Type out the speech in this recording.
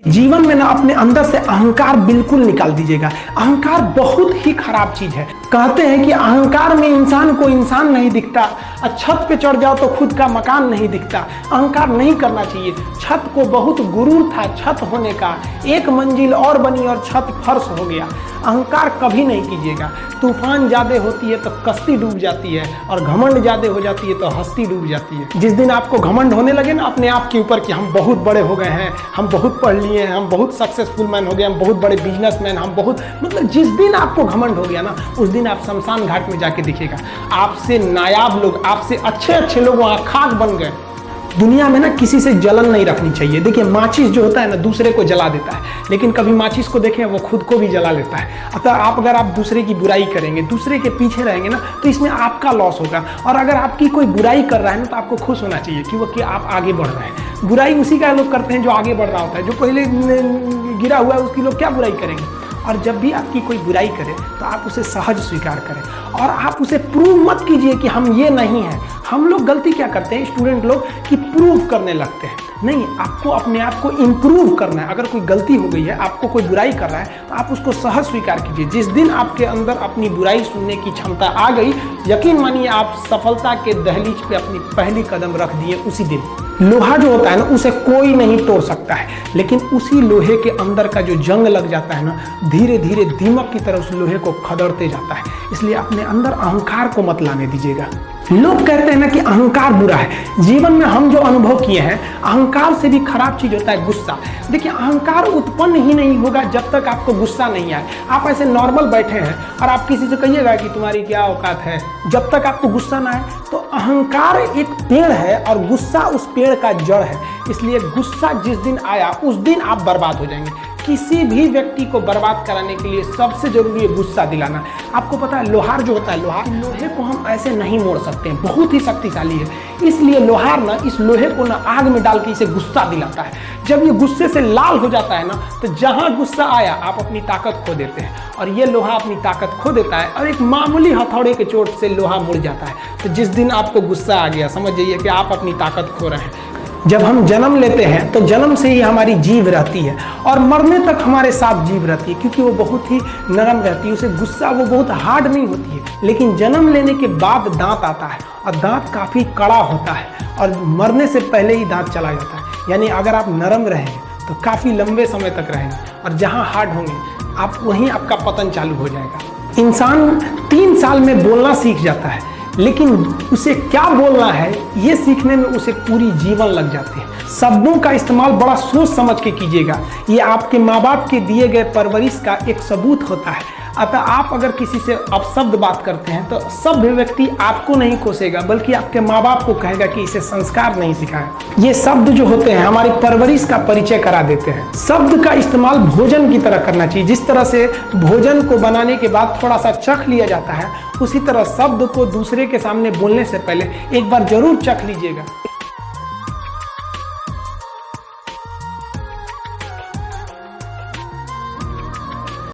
जीवन में ना अपने अंदर से अहंकार बिल्कुल निकाल दीजिएगा। अहंकार बहुत ही खराब चीज है। कहते हैं कि अहंकार में इंसान को इंसान नहीं दिखता, और छत पे चढ़ जाओ तो खुद का मकान नहीं दिखता। अहंकार नहीं करना चाहिए। छत को बहुत गुरूर था छत होने का, एक मंजिल और बनी और छत फर्श हो गया। अहंकार कभी नहीं कीजिएगा। तूफान ज्यादा होती है तो कश्ती डूब जाती है, और घमंड ज्यादा हो जाती है तो हस्ती डूब जाती है। जिस दिन आपको घमंड होने लगे ना अपने आप के ऊपर कि हम बहुत बड़े हो गए हैं, हम बहुत पढ़ लिए हैं, हम बहुत सक्सेसफुल मैन हो गए, हम बहुत बड़े बिजनेसमैन, हम बहुत जिस दिन आपको घमंड हो गया ना, उस दिन आप शमशान घाट में जाके देखिएगा आपसे नायाब लोग, आपसे अच्छे अच्छे लोग वहां खाक बन गए। दुनिया में ना किसी से जलन नहीं रखनी चाहिए। देखिए माचिस जो होता है ना दूसरे को जला देता है, लेकिन कभी माचिस को देखें वो खुद को भी जला लेता है। अतः आप दूसरे की बुराई करेंगे, दूसरे के पीछे रहेंगे ना, तो इसमें आपका लॉस होगा। और अगर आपकी कोई बुराई कर रहा है ना तो आपको खुश होना चाहिए कि आप आगे बढ़ रहे हैं। बुराई उसी का लोग करते हैं जो आगे बढ़ रहा होता है। जो पहले गिरा हुआ है उसकी लोग क्या बुराई करेंगे। और जब भी आपकी कोई बुराई करे तो आप उसे सहज स्वीकार करें, और आप उसे प्रूव मत कीजिए कि हम ये नहीं हैं। हम लोग गलती क्या करते हैं स्टूडेंट लोग, कि प्रूव करने लगते हैं। नहीं, आपको अपने आप को इम्प्रूव करना है। अगर कोई गलती हो गई है, आपको कोई बुराई कर रहा है, तो आप उसको सहज स्वीकार कीजिए। जिस दिन आपके अंदर अपनी बुराई सुनने की क्षमता आ गई, यकीन मानिए आप सफलता के दहलीज पे अपनी पहली कदम रख दिए उसी दिन। लोहा जो होता है ना उसे कोई नहीं तोड़ सकता है, लेकिन उसी लोहे के अंदर का जो जंग लग जाता है ना, धीरे धीरे दीमक की तरह उस लोहे को खदड़ते जाता है। इसलिए अपने अंदर अहंकार को मत लाने दीजिएगा। लोग कहते हैं ना कि अहंकार बुरा है। जीवन में हम जो अनुभव किए हैं, अहंकार से भी खराब चीज होता है गुस्सा। देखिए अहंकार उत्पन्न ही नहीं होगा जब तक आपको गुस्सा नहीं आए। आप ऐसे नॉर्मल बैठे हैं और आप किसी से कहिएगा कि तुम्हारी क्या औकात है, जब तक आपको गुस्सा ना आए। तो अहंकार एक पेड़ है और गुस्सा उस पेड़ का जड़ है। इसलिए गुस्सा जिस दिन आया उस दिन आप बर्बाद हो जाएंगे। किसी भी व्यक्ति को बर्बाद कराने के लिए सबसे जरूरी है गुस्सा दिलाना। आपको पता है लोहार जो होता है, लोहे को हम ऐसे नहीं मोड़ सकते हैं, बहुत ही शक्तिशाली है। इसलिए लोहार ना इस लोहे को ना आग में डाल के इसे गुस्सा दिलाता है। जब ये गुस्से से लाल हो जाता है ना, तो जहां गुस्सा आया आप अपनी ताकत खो देते हैं, और ये लोहा अपनी ताकत खो देता है, और एक मामूली हथौड़े के चोट से लोहा मुड़ जाता है। तो जिस दिन आपको गुस्सा आ गया, समझ जाइए कि आप अपनी ताकत खो रहे हैं। जब हम जन्म लेते हैं तो जन्म से ही हमारी जीभ रहती है, और मरने तक हमारे साथ जीभ रहती है, क्योंकि वो बहुत ही नरम रहती है। उसे गुस्सा वो बहुत हार्ड नहीं होती है। लेकिन जन्म लेने के बाद दांत आता है, और दांत काफ़ी कड़ा होता है, और मरने से पहले ही दांत चला जाता है। यानी अगर आप नरम रहेंगे तो काफ़ी लंबे समय तक रहेंगे, और जहाँ हार्ड होंगे आप वहीं आपका पतन चालू हो जाएगा। इंसान 3 साल में बोलना सीख जाता है, लेकिन उसे क्या बोलना है ये सीखने में उसे पूरी जीवन लग जाती है। शब्दों का इस्तेमाल बड़ा सोच समझ के कीजिएगा। ये आपके माँ बाप के दिए गए परवरिश का एक सबूत होता है। अतः आप अगर किसी से अपशब्द बात करते हैं तो सभ्य व्यक्ति आपको नहीं कोसेगा, बल्कि आपके माँ बाप को कहेगा कि इसे संस्कार नहीं सिखाया। ये शब्द जो होते हैं हमारी परवरिश का परिचय करा देते हैं। शब्द का इस्तेमाल भोजन की तरह करना चाहिए। जिस तरह से भोजन को बनाने के बाद थोड़ा सा चख लिया जाता है, उसी तरह शब्द को दूसरे के सामने बोलने से पहले एक बार जरूर चख लीजिएगा।